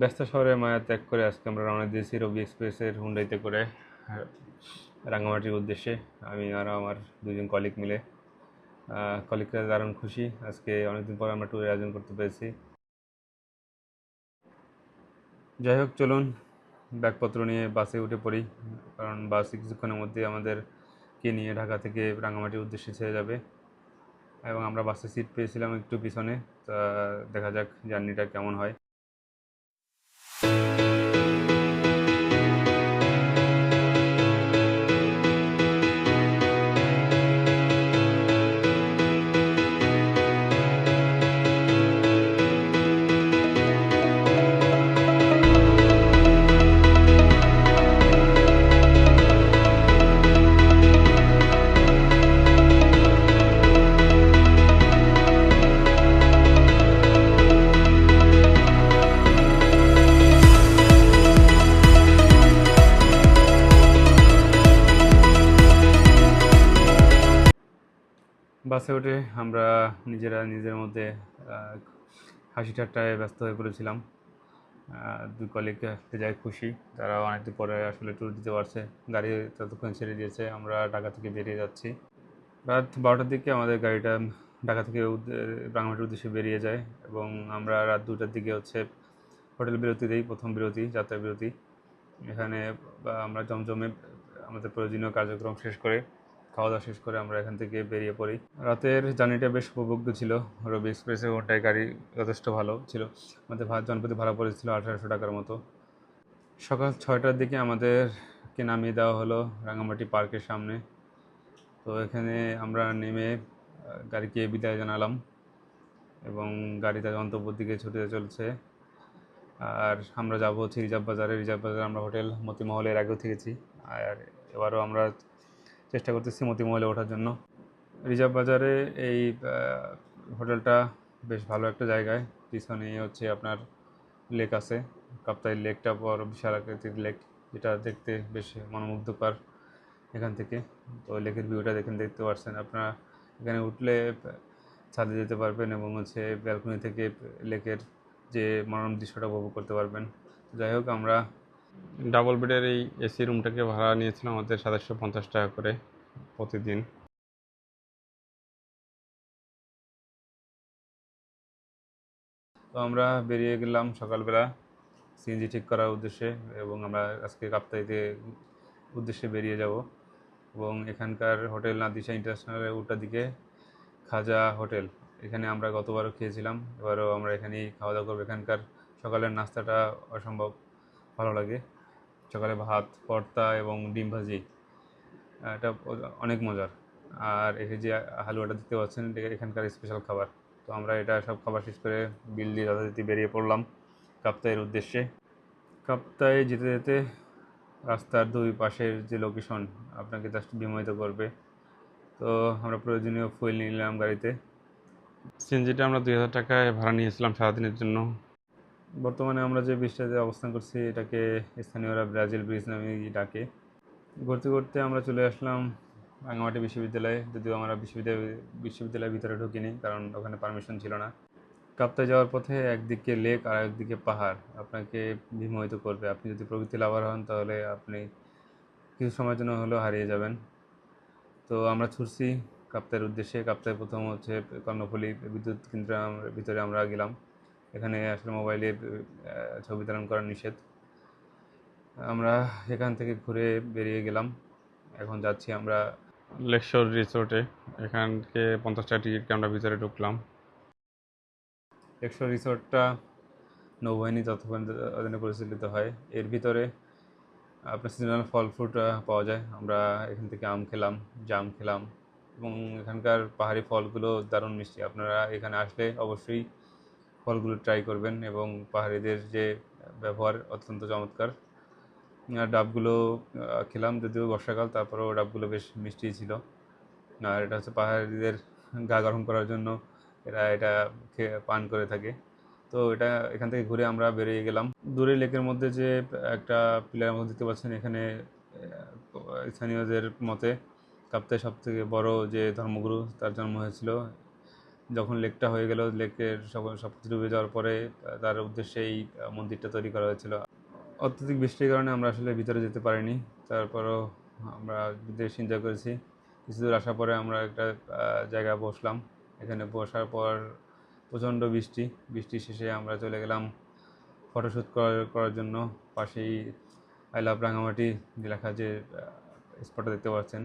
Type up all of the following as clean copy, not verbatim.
ব্যস্ত শহরে মায়া ত্যাগ করে আজকে আমরা রওনা দিয়েছি রবি এক্সপ্রেসের হুন্ডাইতে করে রাঙামাটির উদ্দেশ্যে। আমি আর আমার দুজন কলিগ মিলে, কলিগরা দারুণ খুশি। আজকে অনেকদিন পর আমরা ট্যুরের আয়োজন করতে পেরেছি। যাই হোক, চলুন ব্যাগপত্র নিয়ে বাসে উঠে পড়ি, কারণ বাস কিছুক্ষণের মধ্যে আমাদেরকে নিয়ে ঢাকা থেকে রাঙামাটির উদ্দেশ্যে ছেড়ে যাবে। এবং আমরা বাসে সিট পেয়েছিলাম একটু পিছনে। তা দেখা যাক জার্নিটা কেমন হয়। বাসে উঠে আমরা নিজের মধ্যে হাসি ঠাট্টায় ব্যস্ত হয়ে পড়েছিলাম। দুই কলিগ যাই খুশি, তারা অনেকদিন পরে আসলে ট্যুর দিতে পারছে। গাড়ি ততক্ষণ ছেড়ে দিয়েছে, আমরা ঢাকা থেকে বেরিয়ে যাচ্ছি। রাত 12টার দিকে আমাদের গাড়িটা ঢাকা থেকে রাঙামাটির উদ্দেশ্যে বেরিয়ে যায় এবং আমরা রাত 2টার দিকে হোটেল বিরতি দিই, প্রথম বিরতি, যাত্রা বিরতি। এখানে আমরা জমজমে আমাদের প্রয়োজনীয় কার্যক্রম শেষ করে, খাওয়া দাওয়া শেষ করে আমরা এখান থেকে বেরিয়ে পড়ি। রাতের জার্নিটা বেশ উপভোগ্য ছিল। রবি এক্সপ্রেসের ওটাই গাড়ি যথেষ্ট ভালো ছিল। আমাদের জনপ্রতি ভাড়া পড়েছিল 1800 টাকার মতো। সকাল 6টার দিকে আমাদেরকে নামিয়ে দেওয়া হলো রাঙামাটি পার্কের সামনে। তো এখানে আমরা নেমে গাড়িকে বিদায় জানালাম এবং গাড়ি তার গন্তব্যের দিকে ছুটে চলছে। আর আমরা যাব হচ্ছে রিজার্ভ বাজারে। রিজার্ভ বাজারে আমরা হোটেল মতিমহলের আগেও থেকেছি, আর এবারও আমরা চেষ্টা করতেছি মতিমহলে ওঠার জন্য। রিজার্ভ বাজারে এই হোটেলটা বেশ ভালো একটা জায়গায়। পিছনে হচ্ছে আপনার লেক আছে, কাপ্তাই লেকটা বড় বিশাল আকৃতির লেক, যেটা দেখতে বেশ মনোমুগ্ধকর এখান থেকে। তো লেকের ভিউটা দেখতে পাচ্ছেন আপনারা। এখানে উঠলে ছাদে যেতে পারবেন এবং হচ্ছে ব্যালকনি থেকে লেকের যে মনোরম দৃশ্যটা উপভোগ করতে পারবেন। যাই হোক, আমরা ডাবল বেডের এই এসি রুমটাকে ভাড়া নিয়েছিলাম আমাদের 750 টাকা করে প্রতিদিন। তো আমরা বেরিয়ে গেলাম সকালবেলা সিএনজি ঠিক করার উদ্দেশ্যে এবং আমরা আজকে কাপ্তাইতে উদ্দেশ্যে বেরিয়ে যাব। এবং এখানকার হোটেল নাদিশা ইন্টারন্যাশনালের উল্টা দিকে খাজা হোটেল, এখানে আমরা গতবারও খেয়েছিলাম, এবারও আমরা এখানেই খাওয়া দাওয়া করবো। এখানকার সকালের নাস্তাটা অসম্ভব ভালো লাগে। সকালে ভাত, ভর্তা এবং ডিম ভাজি, এটা অনেক মজার। আর এই যে হালুয়াটা দেখতে পাচ্ছেন, এটা এখানকার স্পেশাল খাবার। তো আমরা এটা সব খাবার শেষ করে বিল দিয়ে যথারীতি বেরিয়ে পড়লাম কাপ্তাইয়ের উদ্দেশ্যে। কাপ্তাই যেতে যেতে রাস্তার দুই পাশের যে লোকেশন আপনাকে জাস্ট বিমোহিত করবে। তো আমরা প্রয়োজনীয় ফুয়েল নিয়ে নিলাম গাড়িতে। সিএনজিটা আমরা 2000 টাকায় ভাড়া নিয়েছিলাম সারাদিনের জন্য। বর্তমানে আমরা যে ব্রিজটাতে অবস্থান করছি এটাকে স্থানীয়রা ব্রাজিল ব্রিজ নামে ডাকে। ঘুরতে ঘুরতে আমরা চলে আসলাম রাঙামাটি বিশ্ববিদ্যালয়ে, যদিও আমরা বিশ্ববিদ্যালয়ের ভিতরে ঢুকিনি, কারণ ওখানে পারমিশন ছিল না। কাপ্তাই যাওয়ার পথে একদিকে লেক আর একদিকে পাহাড় আপনাকে বিমোহিত করবে। আপনি যদি প্রকৃতি লাভার হন তাহলে আপনি কিছু সময়ের জন্য হলেও হারিয়ে যাবেন। তো আমরা ছুটছি কাপ্তাইয়ের উদ্দেশ্যে। কাপ্তাই প্রথম হচ্ছে কর্ণফুলী বিদ্যুৎ কেন্দ্রের ভিতরে আমরা গেলাম। এখানে আসলে মোবাইলে ছবি ধারণ করা নিষেধ। আমরা এখান থেকে ঘুরে বেরিয়ে গেলাম। এখন যাচ্ছি আমরা লেকশোর রিসোর্টে। এখান থেকে 50 টাকা টিকিটকে আমরা ভিতরে ঢুকলাম। লেকশোর রিসোর্টটা নৌবাহিনী অধীনে পরিচালিত হয়। এর ভিতরে আপনার সিজনাল ফল ফ্রুট পাওয়া যায়। আমরা এখান থেকে আম খেলাম, জাম খেলাম এবং এখানকার পাহাড়ি ফলগুলো দারুণ মিষ্টি। আপনারা এখানে আসলে অবশ্যই ফলগুলো ট্রাই করবেন এবং পাহাড়িদের যে ব্যবহার অত্যন্ত চমৎকার। ডাবগুলো খেলাম, যদিও বর্ষাকাল, তারপরেও ডাবগুলো বেশ মিষ্টি ছিল। আর এটা হচ্ছে পাহাড়িদের গা গরম করার জন্য এরা এটা পান করে থাকে। তো এটা এখান থেকে ঘুরে আমরা বেরিয়ে গেলাম। দূরে লেকের মধ্যে যে একটা পিলারের মধ্যে দেখতে পাচ্ছেন, এখানে স্থানীয়দের মতে কাপ্তাই সব থেকে বড় যে ধর্মগুরু তার জন্ম হয়েছিল যখন লেকটা হয়ে গেল, লেকের সব কিছু ডুবে যাওয়ার পরে তার উদ্দেশ্যে এই মন্দিরটা তৈরি করা হয়েছিল। অত্যধিক বৃষ্টির কারণে আমরা আসলে ভিতরে যেতে পারিনি, তারপরও আমরা বেশ এনজয় করেছি। কিছু দূর আসার পরে আমরা একটা জায়গায় বসলাম। এখানে বসার পর প্রচণ্ড বৃষ্টি শেষে আমরা চলে গেলাম ফটোশ্যুট করার জন্য। পাশেই আই লাভ রাঙামাটি যে লেখা যে স্পটটা দেখতে পাচ্ছেন,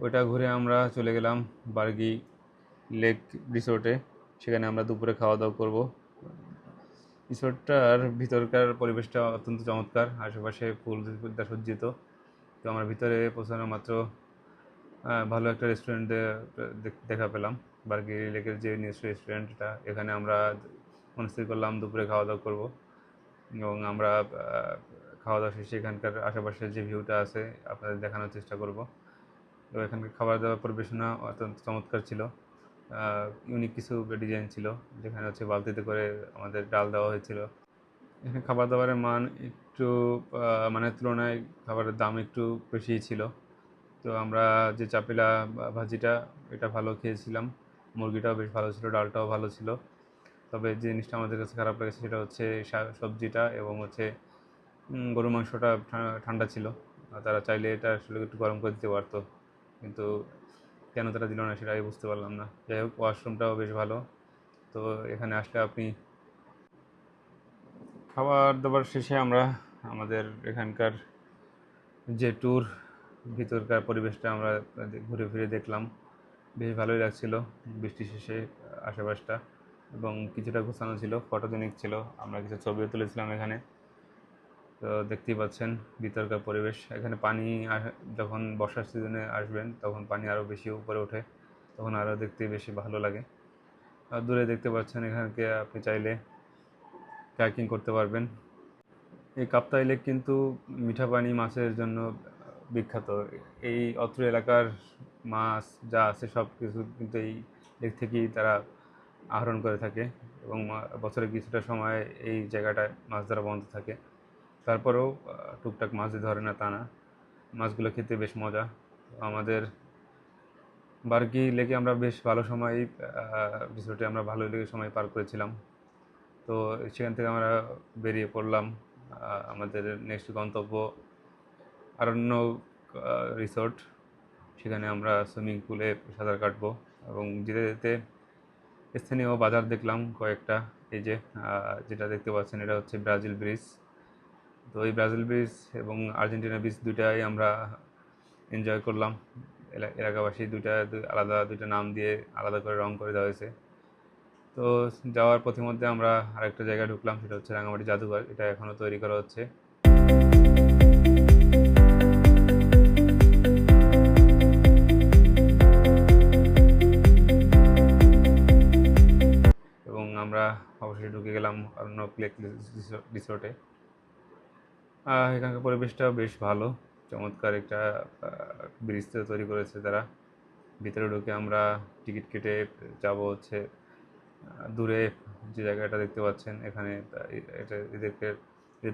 ওইটা ঘুরে আমরা চলে গেলাম বার্গি লেক রিসোর্টে। সেখানে আমরা দুপুরে খাওয়া দাওয়া করব। রিসোর্টটার ভিতরকার পরিবেশটা অত্যন্ত চমৎকার, আশেপাশে ফুল দিয়ে সজ্জিত। তো আমরা ভিতরে পৌঁছানো মাত্র ভালো একটা রেস্টুরেন্টে দেখা পেলাম, বার্গি লেকের যে নিজস্ব রেস্টুরেন্টটা। এখানে আমরা মনস্থির করলাম দুপুরে খাওয়া দাওয়া করব, এবং আমরা খাওয়া দাওয়া শেষে এখানকার আশেপাশের যে ভিউটা আছে আপনাদের দেখানোর চেষ্টা করব। তো এখানকার খাবার দাবার পরিবেশনা অত্যন্ত চমৎকার ছিল। ইউনিক কিছু ডিজাইন ছিল, যেখানে হচ্ছে বালতিতে করে আমাদের ডাল দেওয়া হয়েছিল। এখানে খাবার দাবারের মান একটু মানের তুলনায় খাবারের দাম একটু বেশিই ছিল। তো আমরা যে চাপিলা ভাজিটা, এটা ভালো খেয়েছিলাম, মুরগিটাও বেশ ভালো ছিল, ডালটাও ভালো ছিল। তবে যে জিনিসটা আমাদের কাছে খারাপ লেগেছে সেটা হচ্ছে সবজিটা, এবং হচ্ছে গরু মাংসটা ঠান্ডা ছিল। তারা চাইলে এটা আসলে একটু গরম করে দিতে পারতো, কিন্তু কেন তারা দিল না সেটা আমি বুঝতে পারলাম না। যাই হোক, ওয়াশরুমটাও বেশ ভালো। তো এখানে আসলে আপনি খাবার দাবার শেষে আমরা আমাদের এখানকার যে ট্যুর, ভিতরকার পরিবেশটা আমরা ঘুরে ফিরে দেখলাম। বেশ ভালোই লাগছিল বৃষ্টি শেষে আশেপাশটা, এবং কিছুটা গোছানো ছিল, ফটোজেনিক ছিল। আমরা কিছু ছবিও তুলেছিলাম এখানে। তো দেখতেই পাচ্ছেন ভিতরকার পরিবেশ। এখানে পানি যখন বর্ষার সিজনে আসবেন তখন পানি আরও বেশি উপরে ওঠে, তখন আরও দেখতে বেশি ভালো লাগে। আর দূরে দেখতে পাচ্ছেন এখানকে আপনি চাইলে কায়াকিং করতে পারবেন। এই কাপ্তাই লেক কিন্তু মিঠা পানি মাছের জন্য বিখ্যাত। এই অত্র এলাকার মাছ যা আছে সব কিছু কিন্তু এই লেক থেকেই তারা আহরণ করে থাকে, এবং বছরে কিছুটা সময় এই জায়গাটায় মাছ ধরা বন্ধ থাকে। তারপরেও টুকটাক মাছ ধরে না তা না, মাছগুলো খেতে বেশ মজা। আমাদের বার্গি লেকে আমরা বেশ ভালো সময়, রিসোর্টে আমরা ভালো লেগে সময় পার করেছিলাম। তো সেখান থেকে আমরা বেরিয়ে পড়লাম আমাদের নেক্সট গন্তব্য আরণ্য রিসোর্ট। সেখানে আমরা সুইমিং পুলে সাঁতার কাটবো, এবং যেতে যেতে স্থানীয় বাজার দেখলাম কয়েকটা। এই যে যেটা দেখতে পাচ্ছেন, এটা হচ্ছে ব্রাজিল ব্রিজ। তো এই ব্রাজিল ব্রিজ এবং আর্জেন্টিনা ব্রিজ দুটাই আমরা এনজয় করলাম। এলাকাবাসী আলাদা দুইটা নাম দিয়ে আলাদা করে রং করে দেওয়া হয়েছে। তো যাওয়ার পথিমধ্যে আমরা আরেকটা জায়গায় ঢুকলাম, সেটা হচ্ছে রাঙামাটি জাদুঘর। এটা এখনও তৈরি করা হচ্ছে। এবং আমরা অবশ্যই ঢুকে গেলাম আরণ্যক লেক রিসোর্টে। এখানকার পরিবেশটা বেশ ভালো, চমৎকার একটা ব্রিজ তৈরি করেছে তারা। ভিতরে ঢুকে আমরা টিকিট কেটে যাব হচ্ছে দূরে যে জায়গাটা দেখতে পাচ্ছেন, এখানে এদেরকে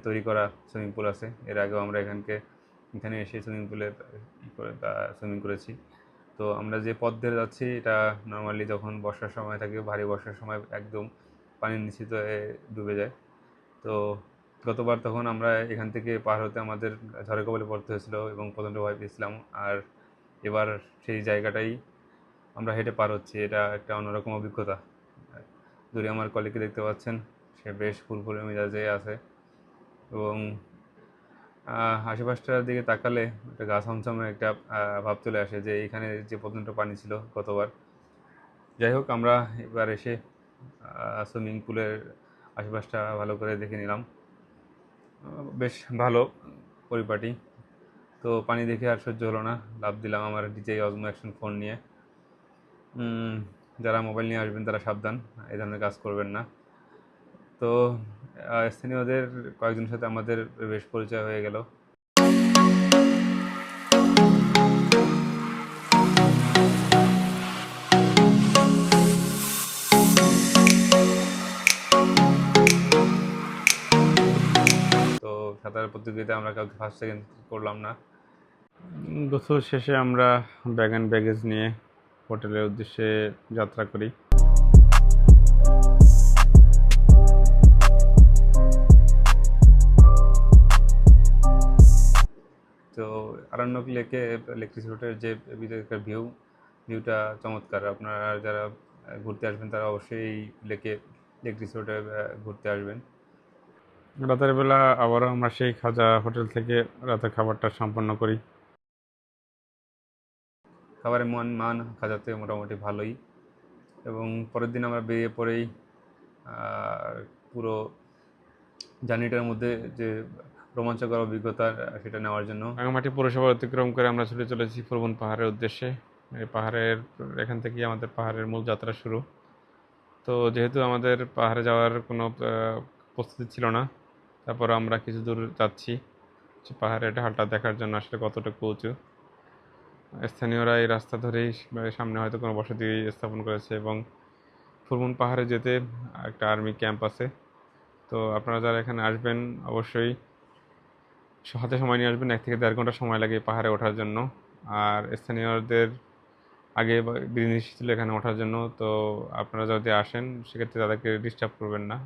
তৈরি করা সুইমিং পুল আছে। এর আগেও আমরা এখানে এসে সুইমিং পুলে সুইমিং করেছি। তো আমরা যে পথ ধরে যাচ্ছি, এটা নর্মালি যখন বর্ষার সময় থাকে, ভারী বর্ষার সময় একদম পানির নিচে ডুবে যায়। তো গতবার তখন আমরা এখান থেকে পার হতে আমাদের ঝড়ে কবলে পড়তে হয়েছিল এবং প্রচণ্ড ভয় পেয়েছিলাম। আর এবার সেই জায়গাটাই আমরা হেঁটে পার হচ্ছি, এটা একটা অন্যরকম অভিজ্ঞতা। দূরে আমার কলিগকে দেখতে পাচ্ছেন, সে বেশ ফুরফুরে মেজাজে আছে, এবং আশেপাশটার দিকে তাকালে একটা গা ছমছমে একটা ভাব চলে আসে যে এখানে যে প্রচণ্ড পানি ছিল গতবার। যাই হোক, আমরা এবার এসে সুইমিং পুলের আশেপাশটা ভালো করে দেখে নিলাম। বেশ ভালো পরিপাটি। তো পানি দেখে আর সহ্য হলো না, লাফ দিলাম আমার DJI Osmo Action ফোন নিয়ে। যারা মোবাইল নিয়ে আসবেন তারা সাবধান, এই ধরনের কাজ করবেন না। তো স্থানীয়দের কয়েকজনের সাথে আমাদের বেশ পরিচয় হয়ে গেল। তো সাঁতার প্রতিযোগিতায় আমরা কাউকে ফার্স্ট সেকেন্ড করলাম না। গোসল শেষে আমরা ব্যাগ অ্যান্ড ব্যাগেজ নিয়ে হোটেলের উদ্দেশ্যে যাত্রা করি। তো আরণ্যক লেকে ইলেকট্রিসিটি রোডের যে ভিতরকার ভিউটা চমৎকার। আপনারা যারা ঘুরতে আসবেন তারা অবশ্যই এই ইলেকট্রিসিটি রোডে ঘুরতে আসবেন। রাতের বেলা আবারও আমরা সেই খাজা হোটেল থেকে রাতের খাবারটা সম্পন্ন করি। খাবারের মান খাজাতে মোটামুটি ভালোই, এবং পরের দিন আমরা বেরিয়ে পড়েই পুরো জার্নিটার মধ্যে যে রোমাঞ্চকর অভিজ্ঞতা সেটা নেওয়ার জন্য রাঙামাটি পৌরসভা অতিক্রম করে আমরা ছুটে চলেছি ফুরবন পাহাড়ের উদ্দেশ্যে। এই এখান থেকেই আমাদের পাহাড়ের মূল যাত্রা শুরু। তো যেহেতু আমাদের পাহাড়ে যাওয়ার কোনো প্রস্তুতি ছিল না, তারপর আমরা কিছু দূর যাচ্ছি পাহাড়ের ঢালটা দেখার জন্য আসলে কতটুকু উঁচু। স্থানীয়রা এই রাস্তা ধরেই সামনে হয়তো কোনো বসতি স্থাপন করেছে, এবং ফুরবন পাহাড়ে যেতে একটা আর্মি ক্যাম্প আছে। তো আপনারা যারা এখানে আসবেন অবশ্যই হাতে সময় নিয়ে আসবেন। 1 থেকে 1.5 ঘন্টা সময় লাগে পাহাড়ে ওঠার জন্য। আর স্থানীয়দের আগে বিধি ছিল এখানে ওঠার জন্য, তো আপনারা যদি আসেন সেক্ষেত্রে তাদেরকে ডিস্টার্ব করবেন না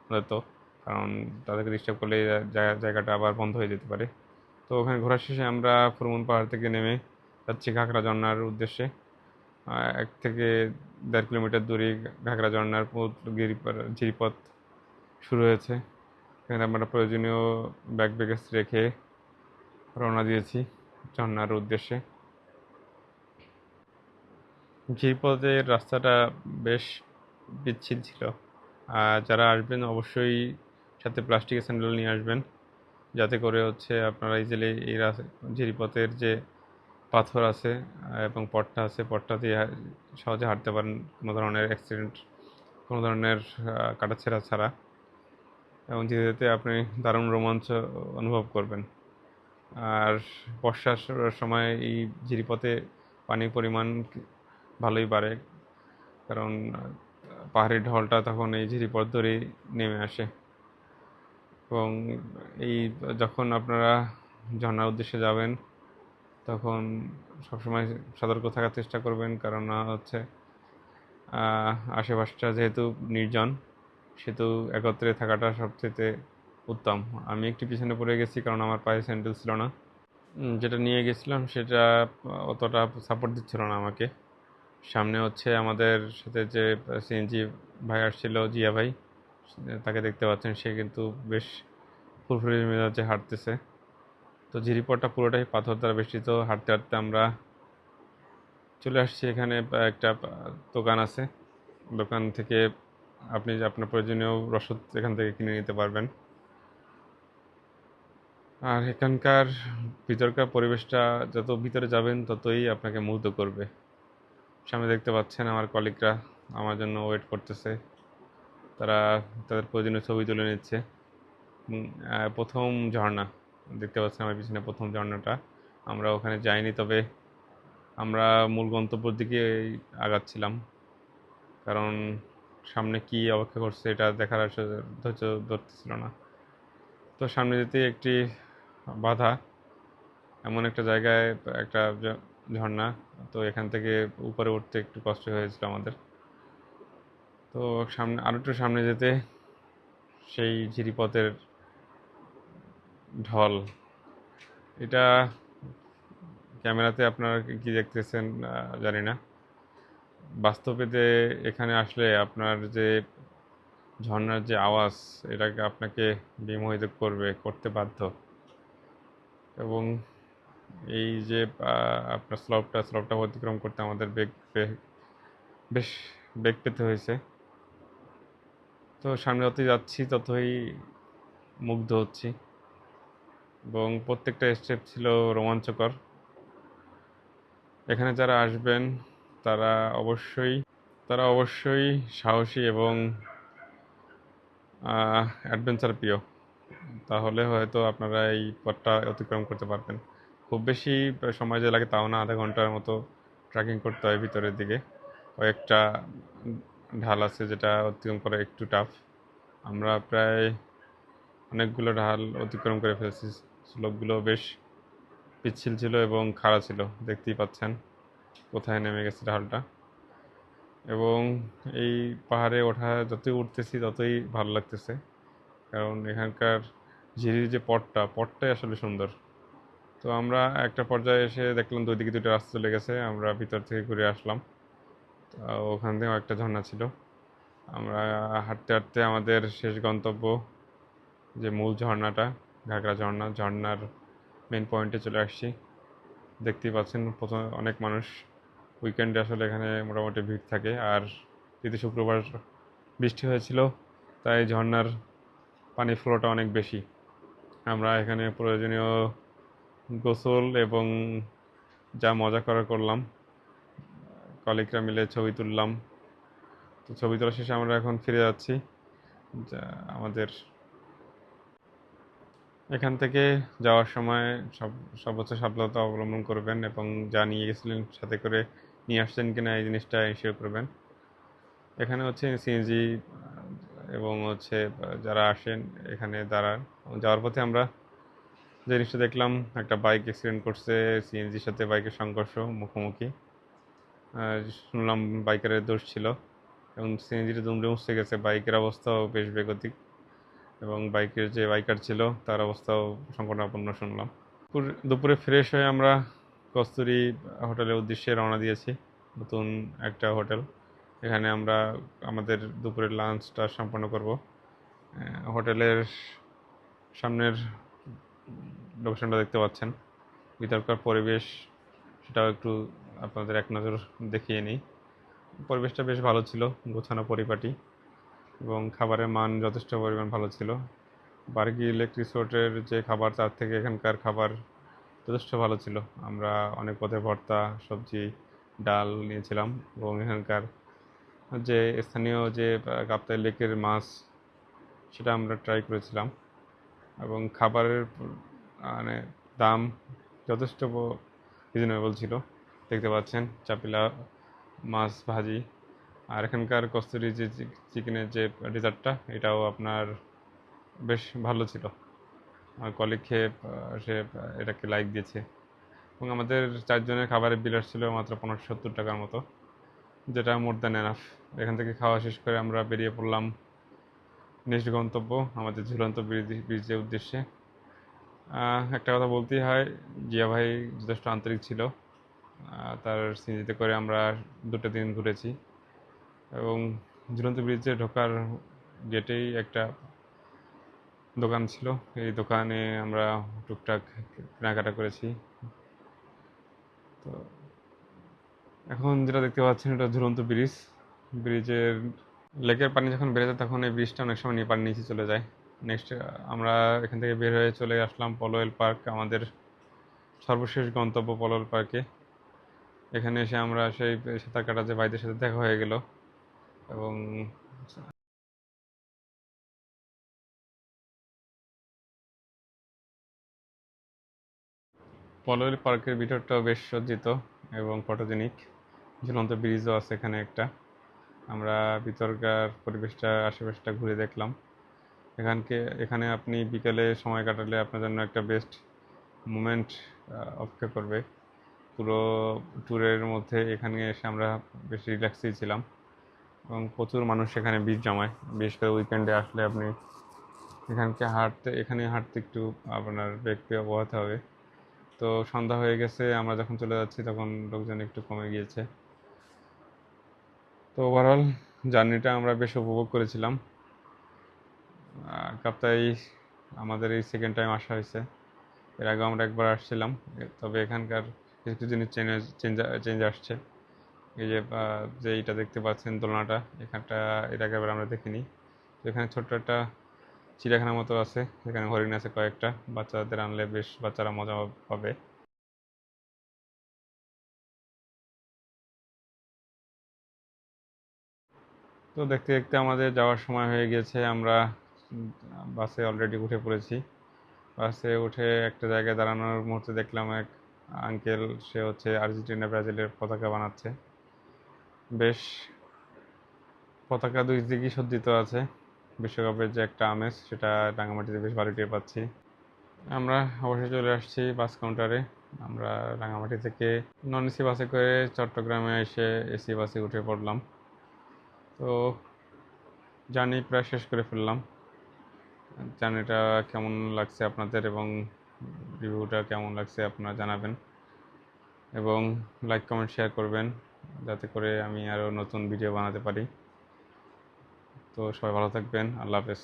হয়তো, কারণ তাদেরকে ডিস্টার্ব করলে জায়গাটা আবার বন্ধ হয়ে যেতে পারে। তো ওখানে ঘোরার শেষে আমরা ফুরমন পাহাড় থেকে নেমে যাচ্ছি ঘাগরা ঝর্ণার উদ্দেশ্যে। 1 থেকে 1.5 কিলোমিটার দূরে ঘাগরা ঝর্ণার ঝিরিপথ শুরু হয়েছে। এখানে আমরা প্রয়োজনীয় ব্যাগ রেখে রওনা দিয়েছি ঝর্ণার উদ্দেশ্যে। ঝিরিপথের রাস্তাটা বেশ পিচ্ছিল ছিল। যারা আসবেন অবশ্যই সাথে প্লাস্টিকের স্যান্ডেল নিয়ে আসবেন, যাতে করে আপনারা ইজিলি এই ঝিরিপথের যে পাথর আছে এবং পট্টা আছে, পট্টা দিয়ে সহজে হাঁটতে পারেন, কোনো ধরনের অ্যাক্সিডেন্ট, কোনো ধরনের কাটাছেঁড়া ছাড়া, এবং যেতে যেতে আপনি দারুণ রোমাঞ্চ অনুভব করবেন। আর বর্ষার সময় এই ঝিরিপথে পানির পরিমাণ ভালোই বাড়ে, কারণ পাহাড়ি ঢলটা তখন এই ঝিরিপথ ধরেই নেমে আসে। এবং এই যখন আপনারা ঝর্ণার উদ্দেশ্যে যাবেন তখন সবসময় সতর্ক থাকার চেষ্টা করবেন, কারণ আশেপাশটা যেহেতু নির্জন, সেহেতু একত্রে থাকাটা সবচেয়ে উত্তম। আমি একটু পিছনে পড়ে গেছি কারণ আমার পায়ে স্যান্ডেল ছিল না। যেটা নিয়ে গেছিলাম সেটা অতটা সাপোর্ট দিচ্ছিল না আমাকে। সামনে আমাদের সাথে যে সিএনজি ভাই আসছিল, জিয়া ভাই, তাকে দেখতে পাচ্ছেন, সে কিন্তু বেশ ফুরফুরে মেজাজে হাঁটতেছে। তো ঝিরিপথটা পুরোটাই পাথর দ্বারা বেষ্টিত। হাঁটতে হাঁটতে আমরা চলে আসছি এখানে একটা দোকান আছে। দোকান থেকে আপনি আপনার প্রয়োজনীয় রসদ এখান থেকে কিনে নিতে পারবেন। আর এখানকার ভিতরকার পরিবেশটা, যত ভিতরে যাবেন ততই আপনাকে মুগ্ধ করবে। সামনে দেখতে পাচ্ছেন আমার কলিগরা আমার জন্য ওয়েট করতেছে, তারা তাদের প্রয়োজনীয় ছবি তুলে নিচ্ছে। প্রথম ঝর্ণা দেখতে পাচ্ছেন আমার পিছনে, প্রথম ঝর্ণাটা। আমরা ওখানে যাইনি, তবে আমরা মূল গন্তব্যের দিকে আগাচ্ছিলাম, কারণ সামনে কি অপেক্ষা করছে এটা দেখার ধৈর্য ধরতেছিল না। তো সামনে যেতে একটি বাধা, এমন একটা জায়গায় একটা ঝর্ণা, তো এখান থেকে উপরে উঠতে একটু কষ্ট হয়েছিল আমাদের। তো আরো একটু সামনে যেতে সেই ঝিরিপথের ঢল, এটা ক্যামেরাতে আপনারা কি দেখতেছেন জানি না, বাস্তবেতে এখানে আসলে আপনার যে ঝর্ণার যে আওয়াজ, এটাকে আপনাকে বিমোহিত করতে বাধ্য। এবং এই যে আপনার স্লপটা অতিক্রম করতে আমাদের বেশ বেগ পেতে হয়েছে। তো সামনে যতই যাচ্ছি ততই মুগ্ধ হচ্ছি, এবং প্রত্যেকটা স্টেপ ছিল রোমাঞ্চকর। এখানে যারা আসবেন তারা অবশ্যই সাহসী এবং অ্যাডভেঞ্চার প্রিয়, তাহলে হয়তো আপনারা এই পথটা অতিক্রম করতে পারবেন। খুব বেশি সময় যে লাগে তাও না, আধা ঘন্টার মতো ট্রেকিং করতে হয় ভিতরের দিকে। কয়েকটা ঢাল আছে যেটা অতিক্রম করা একটু টাফ। আমরা প্রায় অনেকগুলো ঢাল অতিক্রম করে ফেলছি। স্লোপগুলো বেশ পিচ্ছিল ছিল এবং খাড়া ছিল, দেখতেই পাচ্ছেন কোথায় নেমে গেছে ঢালটা। এবং এই পাহাড়ে ওঠা যতই উঠতেছি ততই ভালো লাগতেছে, কারণ এখানকার ঝিরির যে পথটাই আসলে সুন্দর। তো আমরা একটা পর্যায়ে এসে দেখলাম দুই দিকে দুটো রাস্তা চলে গেছে, আমরা ভিতর থেকে ঘুরে আসলাম। তো ওখান থেকেও একটা ঝর্ণা ছিল। আমরা হাঁটতে হাঁটতে আমাদের শেষ গন্তব্য, যে মূল ঝর্ণাটা, ঘাগড়া ঝর্ণা, ঝর্ণার মেন পয়েন্টে চলে আসছি। দেখতেই পাচ্ছেন প্রথমে অনেক মানুষ, উইকেন্ডে আসলে এখানে মোটামুটি ভিড় থাকে। আর যেহেতু শুক্রবার বৃষ্টি হয়েছিল, তাই ঝর্ণার পানি ফ্লোটা অনেক বেশি। আমরা এখানে প্রয়োজনীয় গোসল এবং যা মজা করার করলাম, কলিগরা মিলে ছবি তুললাম। তো ছবি তোলা শেষে আমরা এখন ফিরে যাচ্ছি। আমাদের এখান থেকে যাওয়ার সময় সর্বোচ্চ সাবধানতা অবলম্বন করবেন, এবং যা নিয়ে গেছিলেন সাথে করে নিয়ে আসছেন কিনা এই জিনিসটা এনশিওর করবেন। এখানে হচ্ছে সিএনজি এবং হচ্ছে যারা আসেন এখানে দাঁড়ান। যাওয়ার পথে আমরা যে জিনিসটা দেখলাম, একটা বাইক অ্যাক্সিডেন্ট করছে, সিএনজির সাথে বাইকের সংঘর্ষ মুখোমুখি। শুনলাম বাইকারের দোষ ছিল, এবং সিএনজিটা দুমড়ে মুচড়ে গেছে। বাইকের অবস্থাও বেশ বেগতিক, এবং বাইকের যে বাইকার ছিল তার অবস্থাও সংকটাপন্ন শুনলাম। দুপুরে ফ্রেশ হয়ে আমরা কস্তুরী হোটেলের উদ্দেশ্যে রওনা দিয়েছি, নতুন একটা হোটেল। এখানে আমরা আমাদের দুপুরের লাঞ্চটা সম্পন্ন করব। হোটেলের সামনের লোকেশনটা দেখতে পাচ্ছেন, ভিতরকার পরিবেশ সেটাও একটু আপনাদের এক নজর দেখিয়ে নিই। পরিবেশটা বেশ ভালো ছিল, গোছানো পরিপাটি, এবং খাবারের মান যথেষ্ট পরিমাণ ভালো ছিল। বার্গি লেক রিসোর্টের যে খাবার তার থেকে এখানকার খাবার যথেষ্ট ভালো ছিল। আমরা অনেক পদের ভর্তা, সবজি, ডাল নিয়েছিলাম, এবং এখানকার যে স্থানীয় যে কাপ্তাই লেকের মাছ, সেটা আমরা ট্রাই করেছিলাম। এবং খাবারের মানে দাম যথেষ্ট রিজনেবল ছিল। দেখতে পাচ্ছেন চাপিলা মাছ ভাজি, আর এখানকার কস্তুরি যে চিকেনের যে ডেজার্টটা, এটাও আপনার বেশ ভালো ছিল। আমার কলিগ খেয়ে সে এটাকে লাইক দিয়েছে। এবং আমাদের চারজনের খাবারের বিল আসছিল মাত্র 1570 টাকার মতো, যেটা মোর দ্যান এনাফ। এখান থেকে খাওয়া শেষ করে আমরা বেরিয়ে পড়লাম নেক্সট গন্তব্য, আমাদের ঝুলন্ত ব্রিজের উদ্দেশ্যে। একটা কথা বলতেই হয়, জিয়া ভাই যথেষ্ট আন্তরিক ছিল। তার সিনজিতে করে আমরা 2 দিন ঘুরেছি, এবং ঝুলন্ত ব্রিজে ঢোকার গেটেই একটা দোকান ছিল। এই দোকানে আমরা টুকটাক কেনাকাটা করেছি। তো এখন যেটা দেখতে পাচ্ছেন, এটা ঝুলন্ত ব্রিজের লেকের পানি যখন বেড়ে যায় তখন এই ব্রিজটা অনেক সময় পানির নিচে চলে যায়। নেক্সট আমরা এখান থেকে বের হয়ে চলে আসলাম পলোয়েল পার্ক, আমাদের সর্বশেষ গন্তব্য পলোয়েল পার্কে। এখানে এসে আমরা সেই সাঁতার কাটা যে ভাইদের সাথে দেখা হয়ে গেল, এবং পলোয়েল পার্কের ভিতরটাও বেশ সজ্জিত এবং ফটোজেনিক। ঝুলন্ত ব্রিজও আছে এখানে একটা। আমরা ভিতরকার পরিবেশটা, আশেপাশটা ঘুরে দেখলাম। এখানে আপনি বিকেলে সময় কাটালে আপনার জন্য একটা বেস্ট মোমেন্ট অপেক্ষা করবে। পুরো ট্যুরের মধ্যে এখানে এসে আমরা বেশ রিল্যাক্সেই ছিলাম, এবং প্রচুর মানুষ এখানে ভিড় জমায়। বিশেষ করে উইকেন্ডে আসলে আপনি এখানে হাঁটতে একটু আপনার বেগ পেয়ে পোহাতে হবে। তো সন্ধ্যা হয়ে গেছে, আমরা যখন চলে যাচ্ছি তখন লোকজন একটু কমে গিয়েছে। তো ওভারঅল জার্নিটা আমরা বেশ উপভোগ করেছিলাম। কাপ্তাই আমাদের এই সেকেন্ড টাইম আসা হয়েছে। এর আগে আমরা একবার আসছিলাম, তবে এখানকার কিছু কিছু জিনিস চেঞ্জ আসছে। এই যে এইটা দেখতে পাচ্ছেন দোলনাটা, এখানটা এর আগেবার আমরা দেখিনি। তো এখানে ছোট্ট একটা চিড়িয়াখানার মতো আছে, এখানে হরিণ আছে কয়েকটা। বাচ্চাদের আনলে বেশ বাচ্চারা মজা পাবে। তো দেখতে দেখতে আমাদের যাওয়ার সময় হয়ে গিয়েছে। আমরা বাসে অলরেডি উঠে পড়েছি। বাসে উঠে একটা জায়গায় দাঁড়ানোর মুহূর্তে দেখলাম এক আঙ্কেল, সে হচ্ছে আর্জেন্টিনা ব্রাজিলের পতাকা বানাচ্ছে। বেশ, পতাকা দুই দিকেই সজ্জিত আছে। বিশ্বকাপের যে একটা আমেজ, সেটা রাঙামাটিতে বেশ ভালো টের পাচ্ছি। আমরা অবশ্যই চলে আসছি বাস কাউন্টারে। আমরা রাঙামাটি থেকে নন এসি বাসে করে চট্টগ্রামে এসে এসি বাসে উঠে পড়লাম। তো জার্নি প্রায় শেষ করে ফেললাম। জার্নিটা কেমন লাগছে আপনাদের এবং রিভিউটা কেমন লাগছে আপনারা জানাবেন, এবং লাইক কমেন্ট শেয়ার করবেন যাতে করে আমি আরও নতুন ভিডিও বানাতে পারি। তো সবাই ভালো থাকবেন, আল্লাহ হাফেজ।